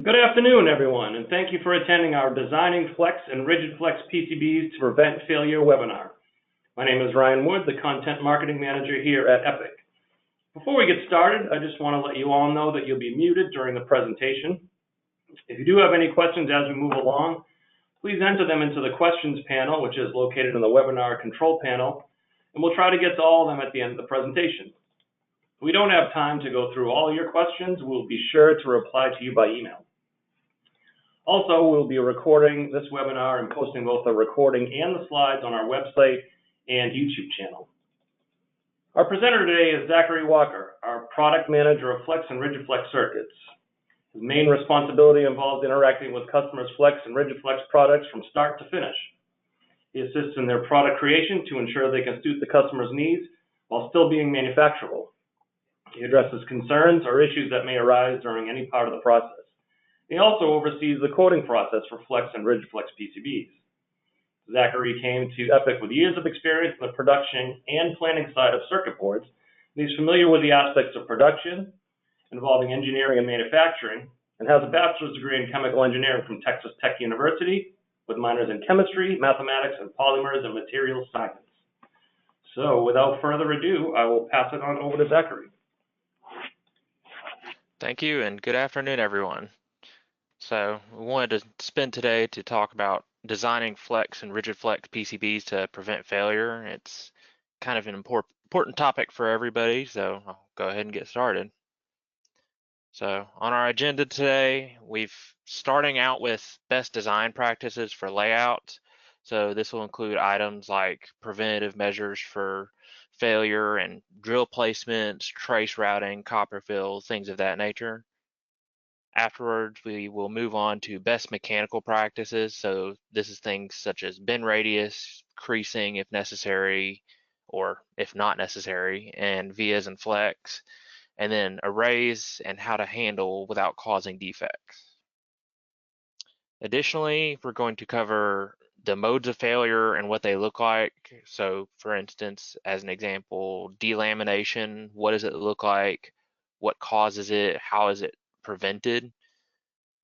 Good afternoon, everyone, and thank you for attending our Designing Flex and Rigid Flex PCBs to Prevent Failure webinar. My name is Ryan Wood, the Content Marketing Manager here at Epic. Before we get started, I just want to let you all know that you'll be muted during the presentation. If you do have any questions as we move along, please enter them into the questions panel, which is located in the webinar control panel, and we'll try to get to all of them at the end of the presentation. If we don't have time to go through all your questions, we'll be sure to reply to you by email. Also, we'll be recording this webinar and posting both the recording and the slides on our website and YouTube channel. Our presenter today is Zachary Walker, our product manager of Flex and Rigid Flex circuits. His main responsibility involves interacting with customers' Flex and Rigid Flex products from start to finish. He assists in their product creation to ensure they can suit the customer's needs while still being manufacturable. He addresses concerns or issues that may arise during any part of the process. He also oversees the quoting process for Flex and Rigid Flex PCBs. Zachary came to Epic with years of experience in the production and planning side of circuit boards. He's familiar with the aspects of production involving engineering and manufacturing, and has a bachelor's degree in chemical engineering from Texas Tech University with minors in chemistry, mathematics, and polymers and materials science. So without further ado, I will pass it on over to Zachary. Thank you, and good afternoon, everyone. So we wanted to spend today to talk about designing Flex and Rigid Flex PCBs to prevent failure. It's kind of an important topic for everybody, so I'll go ahead and get started. So on our agenda today, we've starting out with best design practices for layout. So this will include items like preventative measures for failure and drill placements, trace routing, copper fill, things of that nature. Afterwards, we will move on to best mechanical practices. So this is things such as bend radius, creasing if necessary, or if not necessary, and vias and flex, and then arrays and how to handle without causing defects. Additionally, we're going to cover the modes of failure and what they look like. So for instance, as an example, delamination, what does it look like? What causes it? How is it prevented?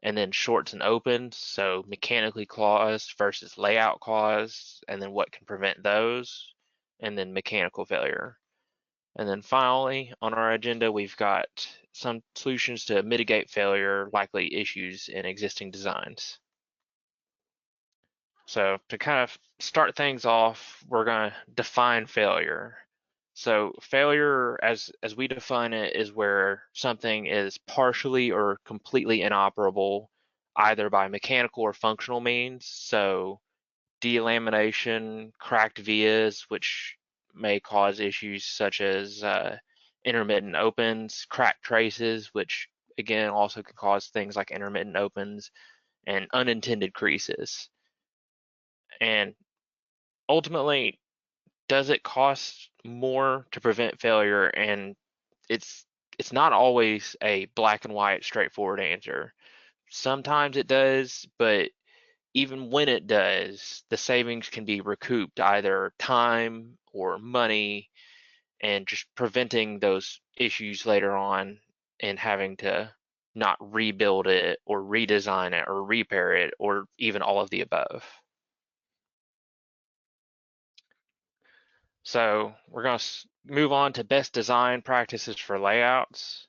And then shorts and opens, so mechanically caused versus layout caused, and then what can prevent those, and then mechanical failure. And then finally, on our agenda, we've got some solutions to mitigate failure, likely issues in existing designs. So to kind of start things off, we're going to define failure. So failure, as we define it, is where something is partially or completely inoperable, either by mechanical or functional means. So delamination, cracked vias, which may cause issues such as intermittent opens, cracked traces, which again also can cause things like intermittent opens, and unintended creases. And ultimately, does it cost more to prevent failure? And it's not always a black and white straightforward answer. Sometimes it does, but even when it does, the savings can be recouped either time or money, and just preventing those issues later on and having to not rebuild it or redesign it or repair it or even all of the above. So we're going to move on to best design practices for layouts,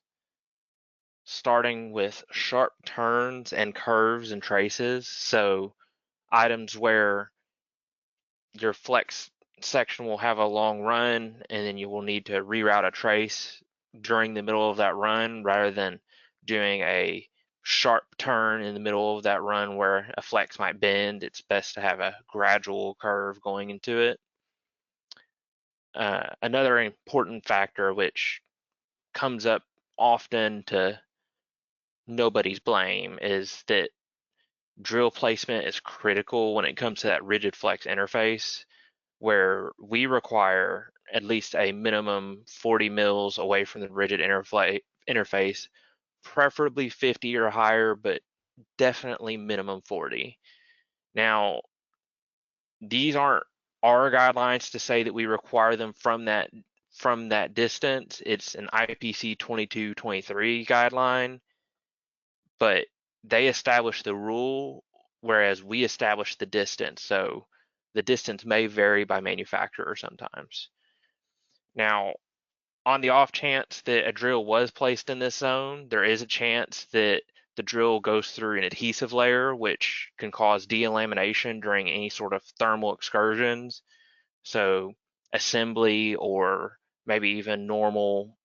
starting with sharp turns and curves and traces. So items where your flex section will have a long run and then you will need to reroute a trace during the middle of that run rather than doing a sharp turn in the middle of that run where a flex might bend. It's best to have a gradual curve going into it. Another important factor which comes up often to nobody's blame is that drill placement is critical when it comes to that rigid flex interface, where we require at least a minimum 40 mils away from the rigid interface, preferably 50 or higher, but definitely minimum 40. Now, these aren't our guidelines to say that we require them from that distance. It's an IPC 2223 guideline, but they establish the rule, whereas we establish the distance. So the distance may vary by manufacturer sometimes. Now, on the off chance that a drill was placed in this zone, there is a chance that the drill goes through an adhesive layer, which can cause delamination during any sort of thermal excursions. So assembly or maybe even normal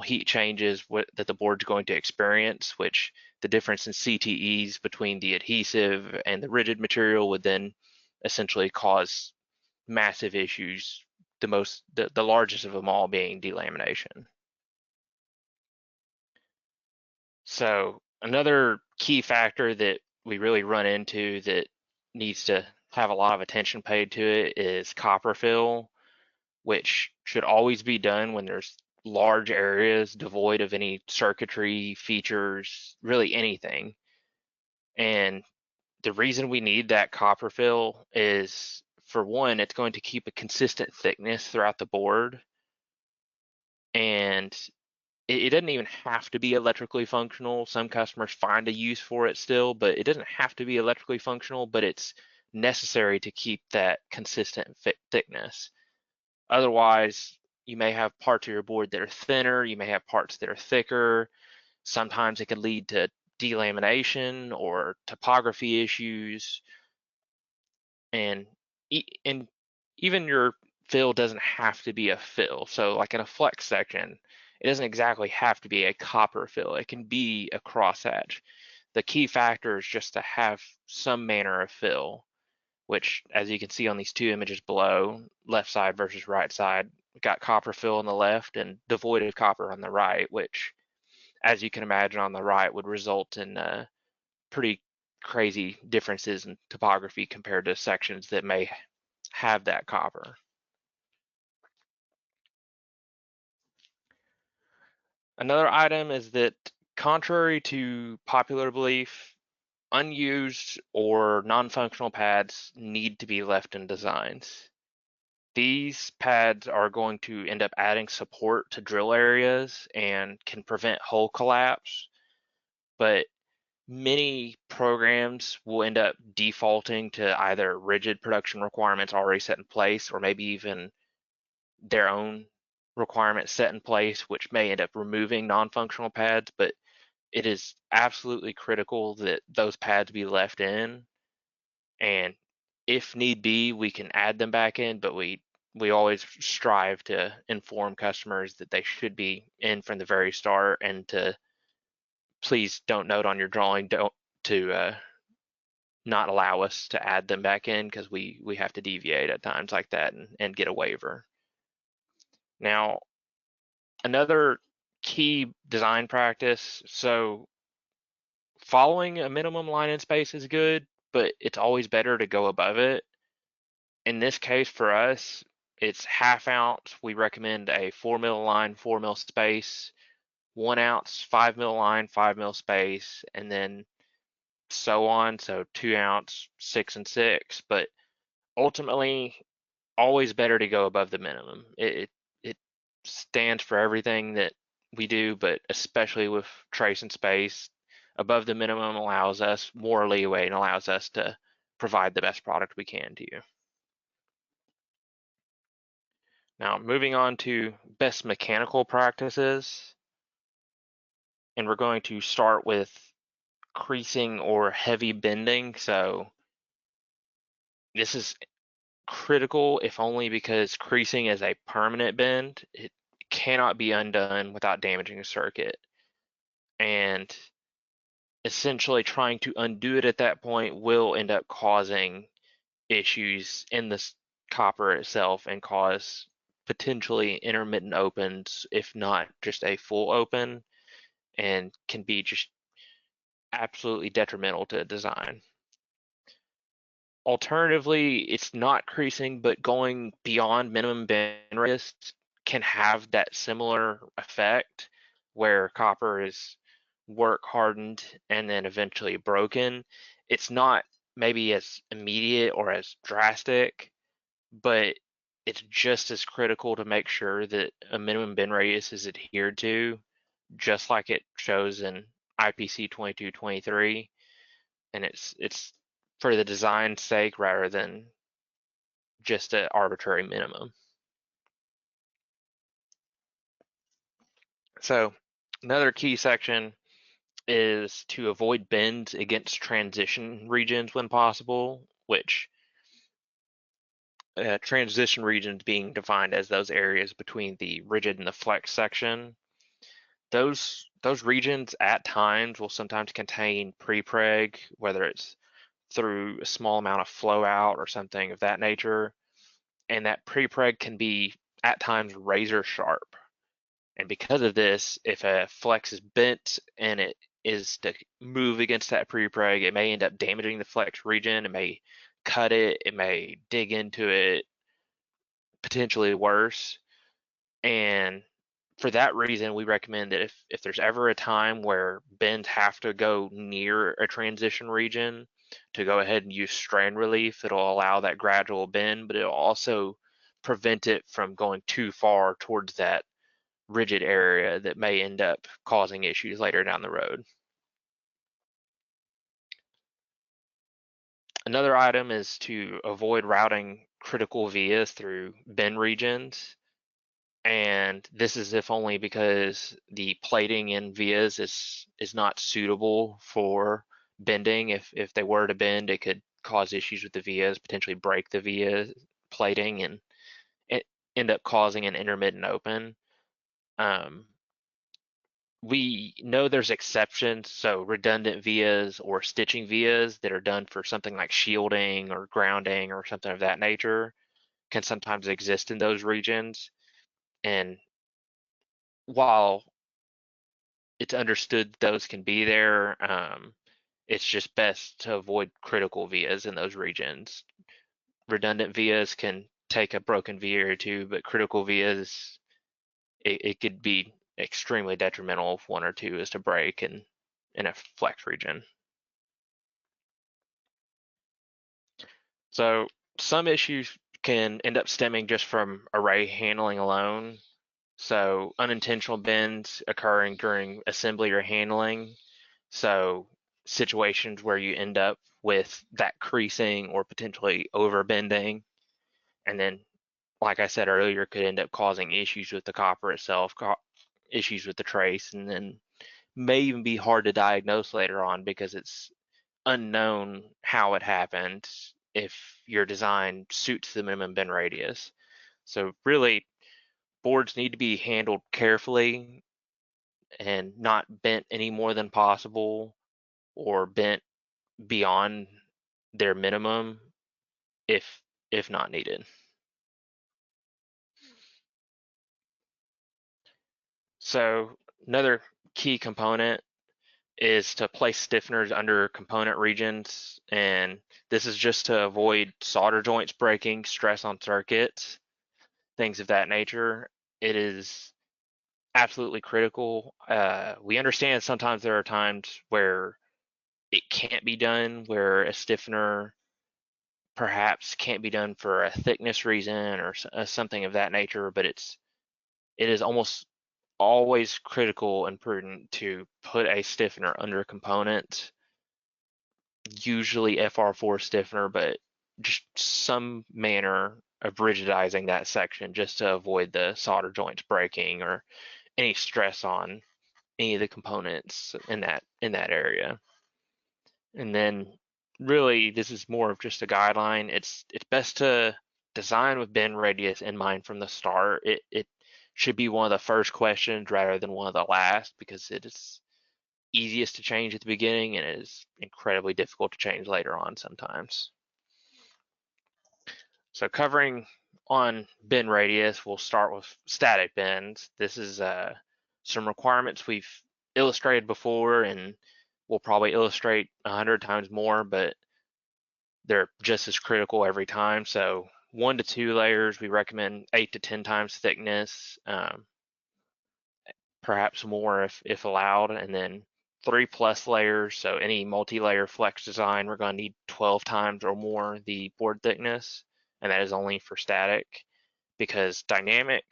heat changes that the board's going to experience, which the difference in CTEs between the adhesive and the rigid material would then essentially cause massive issues, the largest of them all being delamination. So another key factor that we really run into that needs to have a lot of attention paid to it is copper fill, which should always be done when there's large areas devoid of any circuitry, features, really anything. And the reason we need that copper fill is, for one, it's going to keep a consistent thickness throughout the board. And it doesn't even have to be electrically functional. Some customers find a use for it still, but it doesn't have to be electrically functional, but it's necessary to keep that consistent thickness. Otherwise, you may have parts of your board that are thinner, you may have parts that are thicker. Sometimes it can lead to delamination or topography issues, and and even your fill doesn't have to be a fill. So like in a flex section, it doesn't exactly have to be a copper fill. It can be a crosshatch. The key factor is just to have some manner of fill, which, as you can see on these two images below, left side versus right side, we got copper fill on the left and devoid of copper on the right, which, as you can imagine, on the right would result in pretty crazy differences in topography compared to sections that may have that copper. Another item is that, contrary to popular belief, unused or non-functional pads need to be left in designs. These pads are going to end up adding support to drill areas and can prevent hole collapse, but many programs will end up defaulting to either rigid production requirements already set in place, or maybe even their own requirements set in place, which may end up removing non-functional pads. But it is absolutely critical that those pads be left in, and if need be, we can add them back in, but we always strive to inform customers that they should be in from the very start, and to please don't note on your drawing don't to not allow us to add them back in, because we have to deviate at times like that and get a waiver. Now, another key design practice, so following a minimum line in space is good, but it's always better to go above it. In this case for us, it's ½ ounce. We recommend a 4 mil line, 4 mil space, 1 ounce, 5 mil line, 5 mil space, and then so on. So 2 ounce, 6 and 6. But ultimately, always better to go above the minimum. It stands for everything that we do, but especially with trace and space, above the minimum allows us more leeway and allows us to provide the best product we can to you. Now, moving on to best mechanical practices, and we're going to start with creasing or heavy bending. So this is critical, if only because creasing is a permanent bend. It cannot be undone without damaging a circuit. And essentially trying to undo it at that point will end up causing issues in the copper itself and cause potentially intermittent opens, if not just a full open, and can be just absolutely detrimental to design. Alternatively, it's not creasing, but going beyond minimum bend radius can have that similar effect, where copper is work hardened and then eventually broken. It's not maybe as immediate or as drastic, but it's just as critical to make sure that a minimum bend radius is adhered to, just like it shows in IPC 2223, and it's for the design's sake rather than just an arbitrary minimum. So another key section is to avoid bends against transition regions when possible, which transition regions being defined as those areas between the rigid and the flex section. Those regions at times will sometimes contain prepreg, whether it's through a small amount of flow out or something of that nature, and that prepreg can be at times razor sharp. And because of this, if a flex is bent and it is to move against that prepreg, it may end up damaging the flex region. It may cut it. It may dig into it, potentially worse. And for that reason, we recommend that if there's ever a time where bends have to go near a transition region, to go ahead and use strand relief. It'll allow that gradual bend, but it'll also prevent it from going too far towards that rigid area that may end up causing issues later down the road. Another item is to avoid routing critical vias through bend regions. And this is if only because the plating in vias is not suitable for bending. If they were to bend, it could cause issues with the vias, potentially break the via plating, and it end up causing an intermittent open. We know there's exceptions, so redundant vias or stitching vias that are done for something like shielding or grounding or something of that nature can sometimes exist in those regions. And while it's understood those can be there, it's just best to avoid critical vias in those regions. Redundant vias can take a broken via or two, but critical vias, it could be extremely detrimental if one or two is to break in a flex region. So some issues can end up stemming just from array handling alone. So unintentional bends occurring during assembly or handling. So situations where you end up with that creasing or potentially overbending. And then, like I said earlier, could end up causing issues with the copper itself, issues with the trace, and then may even be hard to diagnose later on because it's unknown how it happened if your design suits the minimum bend radius. So really, boards need to be handled carefully and not bent any more than possible or bent beyond their minimum if not needed. So another key component is to place stiffeners under component regions, and this is just to avoid solder joints breaking, stress on circuits, things of that nature. It is absolutely critical. We understand sometimes there are times where it can't be done, where a stiffener perhaps can't be done for a thickness reason or something of that nature, but it is almost always critical and prudent to put a stiffener under a component, usually FR4 stiffener, but just some manner of rigidizing that section just to avoid the solder joints breaking or any stress on any of the components in that area. And then really this is more of just a guideline. It's best to design with bend radius in mind from the start. It should be one of the first questions rather than one of the last because it is easiest to change at the beginning and it is incredibly difficult to change later on sometimes. So covering on bend radius, we'll start with static bends. This is some requirements we've illustrated before and we'll probably illustrate 100 times more, but they're just as critical every time. So 1 to 2 layers, we recommend 8 to 10 times thickness, perhaps more if allowed, and then 3+ layers. So any multi-layer flex design, we're going to need 12 times or more the board thickness, and that is only for static because dynamic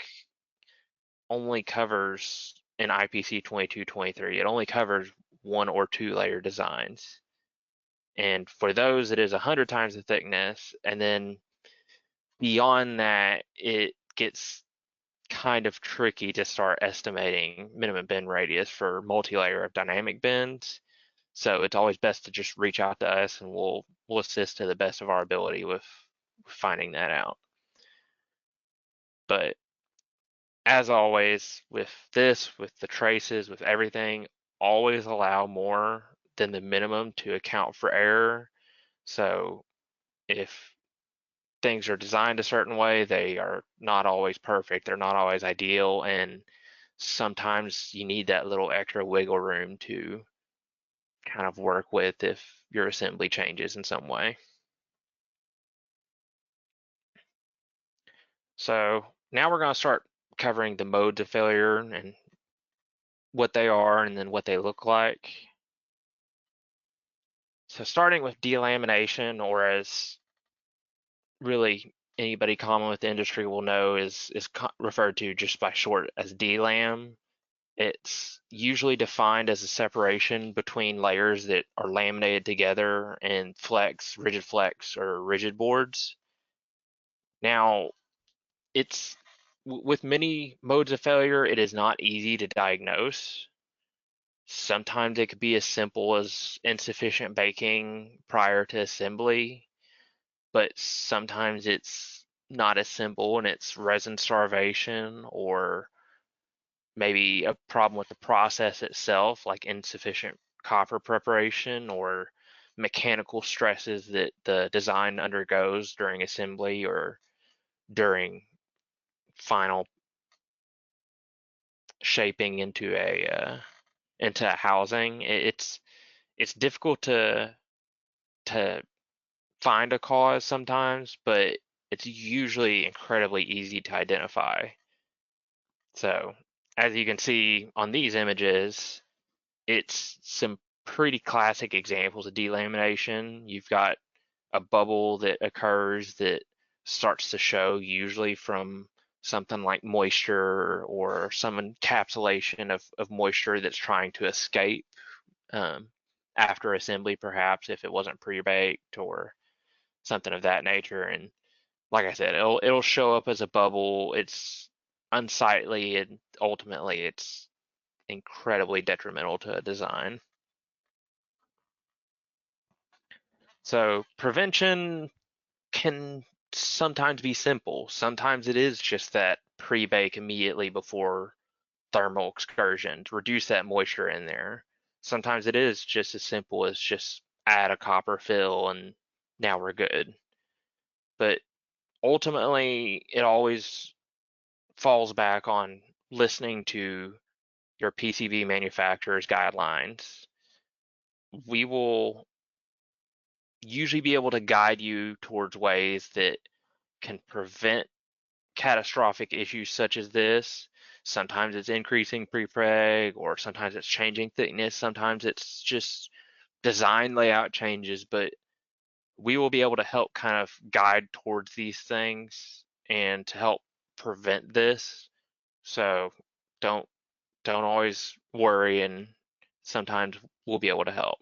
only covers in IPC 2223. It only covers 1 or 2 layer designs. And for those, it is 100 times the thickness. And then beyond that, it gets kind of tricky to start estimating minimum bend radius for multi-layer of dynamic bends. So it's always best to just reach out to us, and we'll assist to the best of our ability with finding that out. But as always, with this, with the traces, with everything, always allow more than the minimum to account for error. So if things are designed a certain way, they are not always perfect. They're not always ideal. And sometimes you need that little extra wiggle room to kind of work with if your assembly changes in some way. So now we're going to start covering the modes of failure and what they are and then what they look like. So starting with delamination, or as really anybody common with the industry will know is referred to just by short as delam. It's usually defined as a separation between layers that are laminated together in rigid flex, or rigid boards. Now, it's with many modes of failure, it is not easy to diagnose. Sometimes it could be as simple as insufficient baking prior to assembly, but sometimes it's not as simple and it's resin starvation, or maybe a problem with the process itself, like insufficient copper preparation or mechanical stresses that the design undergoes during assembly or during final shaping into a housing. It's difficult to find a cause sometimes, but it's usually incredibly easy to identify. So as you can see on these images, it's some pretty classic examples of delamination. You've got a bubble that occurs that starts to show usually from something like moisture or some encapsulation of moisture that's trying to escape um, after assembly, perhaps if it wasn't pre-baked or something of that nature. And like I said, it'll show up as a bubble. It's unsightly, and ultimately it's incredibly detrimental to a design. So prevention can sometimes be simple. Sometimes it is just that pre-bake immediately before thermal excursions, reduce that moisture in there. Sometimes it is just as simple as just add a copper fill and now we're good. But ultimately, it always falls back on listening to your PCB manufacturer's guidelines. We will usually be able to guide you towards ways that can prevent catastrophic issues such as this. Sometimes it's increasing prepreg, or sometimes it's changing thickness, sometimes it's just design layout changes, but we will be able to help kind of guide towards these things and to help prevent this. So don't always worry, and sometimes we'll be able to help.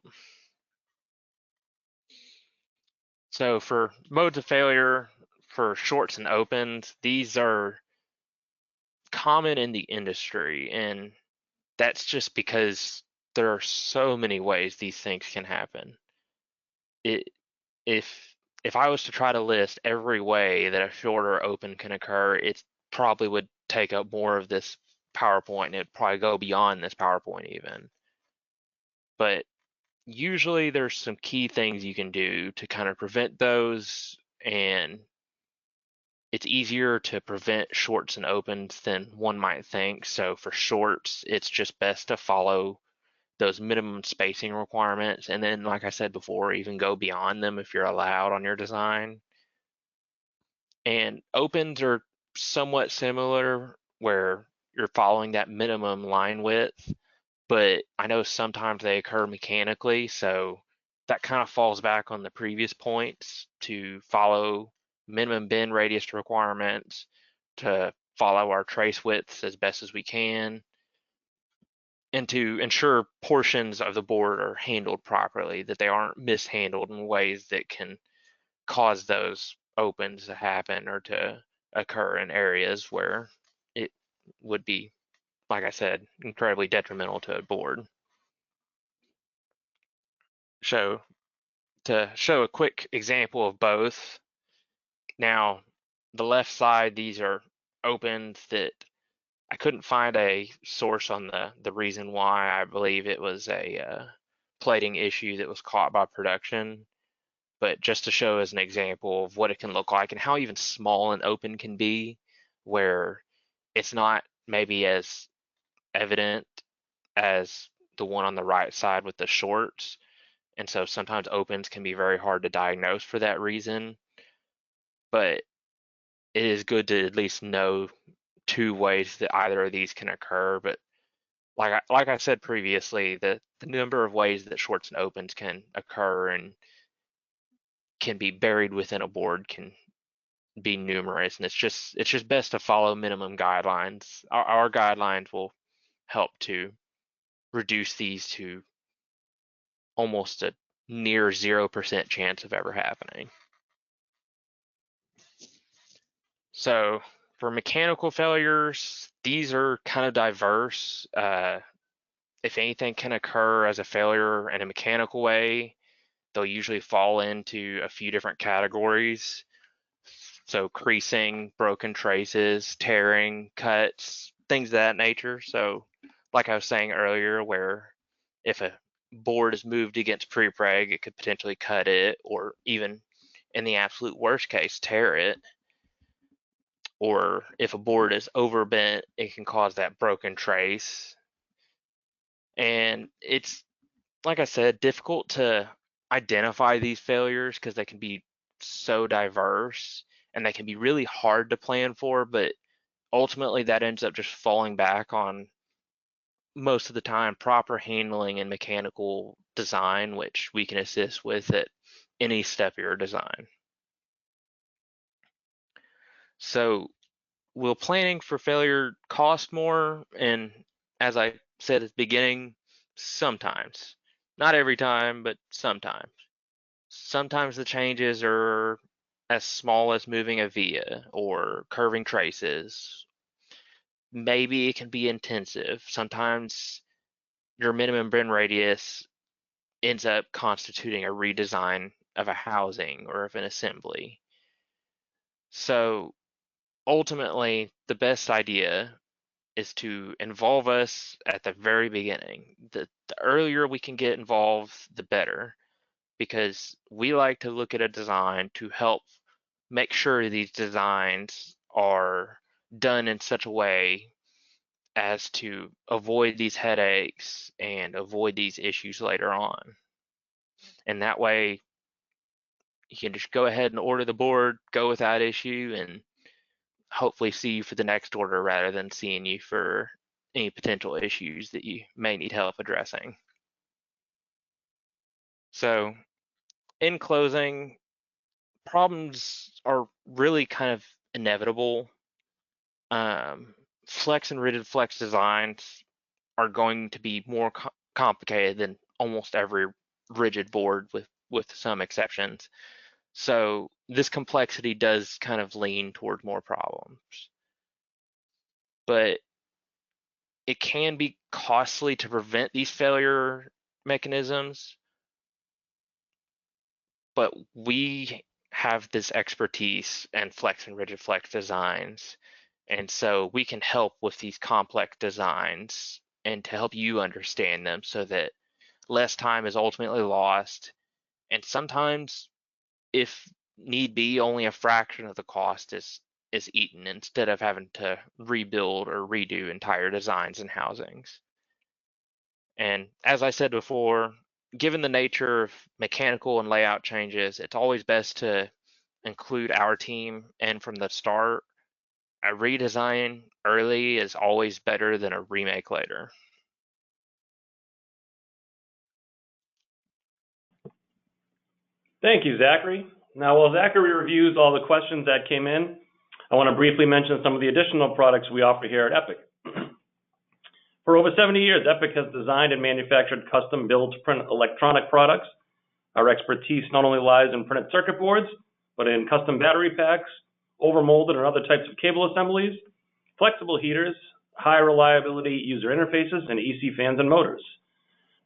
So for modes of failure, for shorts and opens, these are common in the industry, and that's just because there are so many ways these things can happen. It, if I was to try to list every way that a short or open can occur, it probably would take up more of this PowerPoint, and it'd probably go beyond this PowerPoint even. But usually there's some key things you can do to kind of prevent those, and it's easier to prevent shorts and opens than one might think. So for shorts, it's just best to follow those minimum spacing requirements. And then, like I said before, even go beyond them if you're allowed on your design. And opens are somewhat similar, where you're following that minimum line width, but I know sometimes they occur mechanically. So that kind of falls back on the previous points to follow minimum bend radius requirements, to follow our trace widths as best as we can. and to ensure portions of the board are handled properly, that they aren't mishandled in ways that can cause those opens to happen or to occur in areas where it would be, like I said, incredibly detrimental to a board. So to show a quick example of both, now the left side, these are opens that I couldn't find a source on the reason why. I believe it was a plating issue that was caught by production, but just to show as an example of what it can look like and how even small an open can be, where it's not maybe as evident as the one on the right side with the shorts. And so sometimes opens can be very hard to diagnose for that reason, but it is good to at least know two ways that either of these can occur. But like I said previously, the number of ways that shorts and opens can occur and can be buried within a board can be numerous, and it's just best to follow minimum guidelines. Our guidelines will help to reduce these to almost a near 0% chance of ever happening. So for mechanical failures, these are kind of diverse. If anything can occur as a failure in a mechanical way, they'll usually fall into a few different categories. So creasing, broken traces, tearing, cuts, things of that nature. So like I was saying earlier, where if a board is moved against prepreg, it could potentially cut it, or even in the absolute worst case, tear it. Or if a board is overbent, it can cause that broken trace. And it's, like I said, difficult to identify these failures because they can be so diverse and they can be really hard to plan for, but ultimately that ends up just falling back on, most of the time, proper handling and mechanical design, which we can assist with at any step of your design. So will planning for failure cost more? And as I said at the beginning, sometimes. Not every time, but sometimes. Sometimes the changes are as small as moving a via or curving traces. Maybe it can be intensive. Sometimes your minimum bend radius ends up constituting a redesign of a housing or of an assembly. So ultimately, the best idea is to involve us at the very beginning. The earlier we can get involved, the better, because we like to look at a design to help make sure these designs are done in such a way as to avoid these headaches and avoid these issues later on. And that way, you can just go ahead and order the board, go without issue, and hopefully see you for the next order rather than seeing you for any potential issues that you may need help addressing. So, in closing, problems are really kind of inevitable. Flex and rigid flex designs are going to be more complicated than almost every rigid board, with some exceptions. So this complexity does kind of lean toward more problems, but it can be costly to prevent these failure mechanisms. But we have this expertise and flex and rigid flex designs, and so we can help with these complex designs and to help you understand them so that less time is ultimately lost. And sometimes, if need be, only a fraction of the cost is eaten instead of having to rebuild or redo entire designs and housings. And as I said before, given the nature of mechanical and layout changes, it's always best to include our team. And from the start, a redesign early is always better than a remake later. Thank you, Zachary. Now, while Zachary reviews all the questions that came in, I want to briefly mention some of the additional products we offer here at Epic. For over 70 years, Epic has designed and manufactured custom-built print electronic products. Our expertise not only lies in printed circuit boards, but in custom battery packs, overmolded and other types of cable assemblies, flexible heaters, high reliability user interfaces, and EC fans and motors.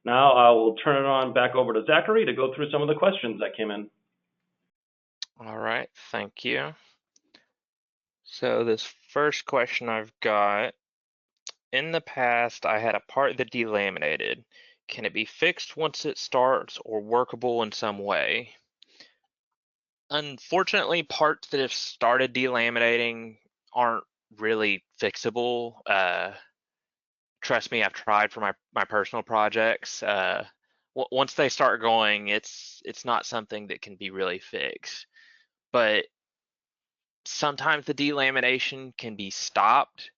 Now I will turn it on back over to Zachary to go through some of the questions that came in. All right, thank you. So this first question I've got, in the past, I had a part that delaminated. Can it be fixed once it starts or workable in some way? Unfortunately, parts that have started delaminating aren't really fixable. Trust me, I've tried for my personal projects. Once they start going, it's not something that can be really fixed. But sometimes the delamination can be stopped,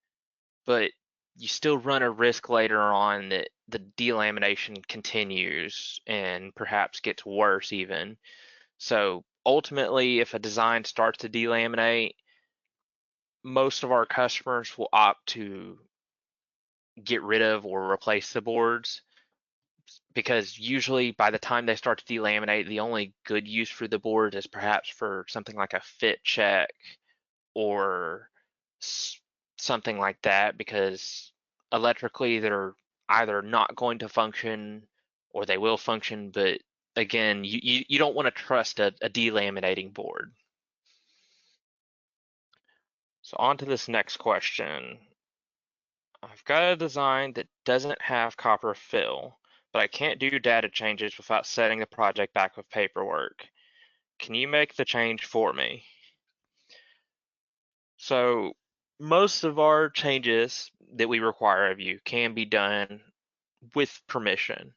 but you still run a risk later on that the delamination continues and perhaps gets worse even. So ultimately, if a design starts to delaminate, most of our customers will opt to get rid of or replace the boards, because usually by the time they start to delaminate, the only good use for the board is perhaps for something like a fit check or something like that, because electrically they're either not going to function or they will function, but again, you don't want to trust a delaminating board. So on to this next question. I've got a design that doesn't have copper fill, but I can't do data changes without setting the project back with paperwork. Can you make the change for me? So most of our changes that we require of you can be done with permission.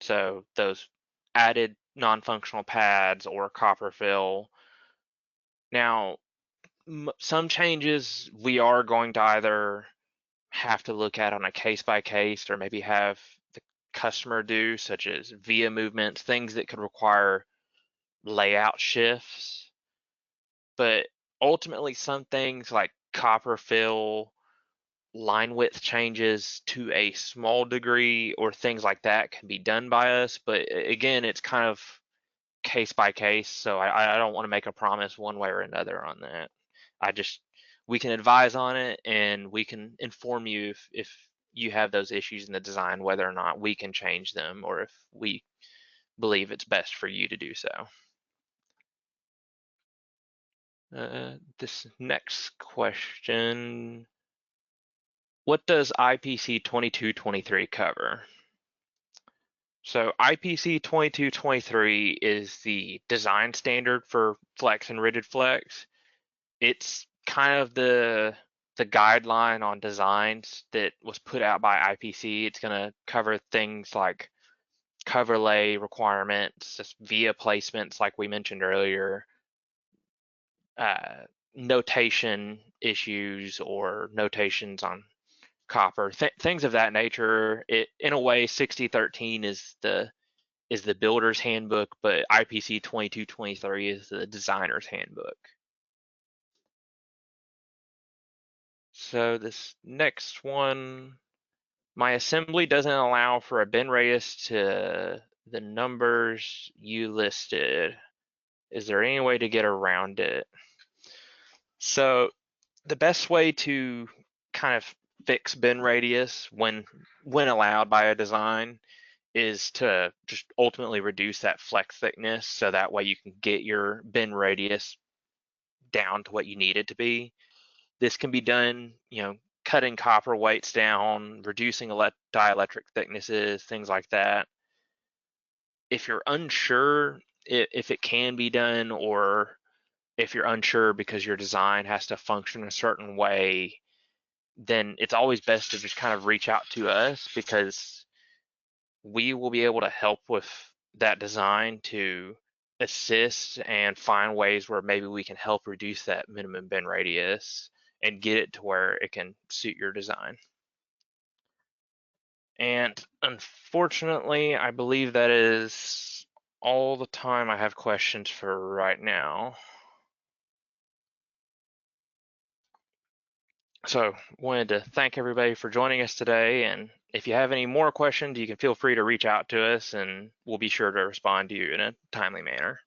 So those added non-functional pads or copper fill. Now, some changes we are going to either have to look at on a case by case or maybe have the customer do, such as via movements, things that could require layout shifts. But ultimately, some things like copper fill, line width changes to a small degree, or things like that can be done by us. But again, it's kind of case by case. So I don't want to make a promise one way or another on that. We can advise on it and we can inform you if you have those issues in the design, whether or not we can change them or if we believe it's best for you to do so. This next question, what does IPC 2223 cover? So IPC 2223 is the design standard for flex and rigid flex. It's kind of the guideline on designs that was put out by IPC. It's going to cover things like cover lay requirements, just via placements like we mentioned earlier, notation issues or notations on copper, things of that nature. In a way, 6013 is the builder's handbook, but IPC 2223 is the designer's handbook. So this next one, my assembly doesn't allow for a bin radius to the numbers you listed. Is there any way to get around it? So the best way to kind of fix bin radius when allowed by a design is to just ultimately reduce that flex thickness, so that way you can get your bin radius down to what you need it to be. This can be done, cutting copper weights down, reducing dielectric thicknesses, things like that. If you're unsure if it can be done, or if you're unsure because your design has to function a certain way, then it's always best to just kind of reach out to us, because we will be able to help with that design to assist and find ways where maybe we can help reduce that minimum bin radius and get it to where it can suit your design. And unfortunately, I believe that is all the time I have questions for right now. So wanted to thank everybody for joining us today. And if you have any more questions, you can feel free to reach out to us and we'll be sure to respond to you in a timely manner.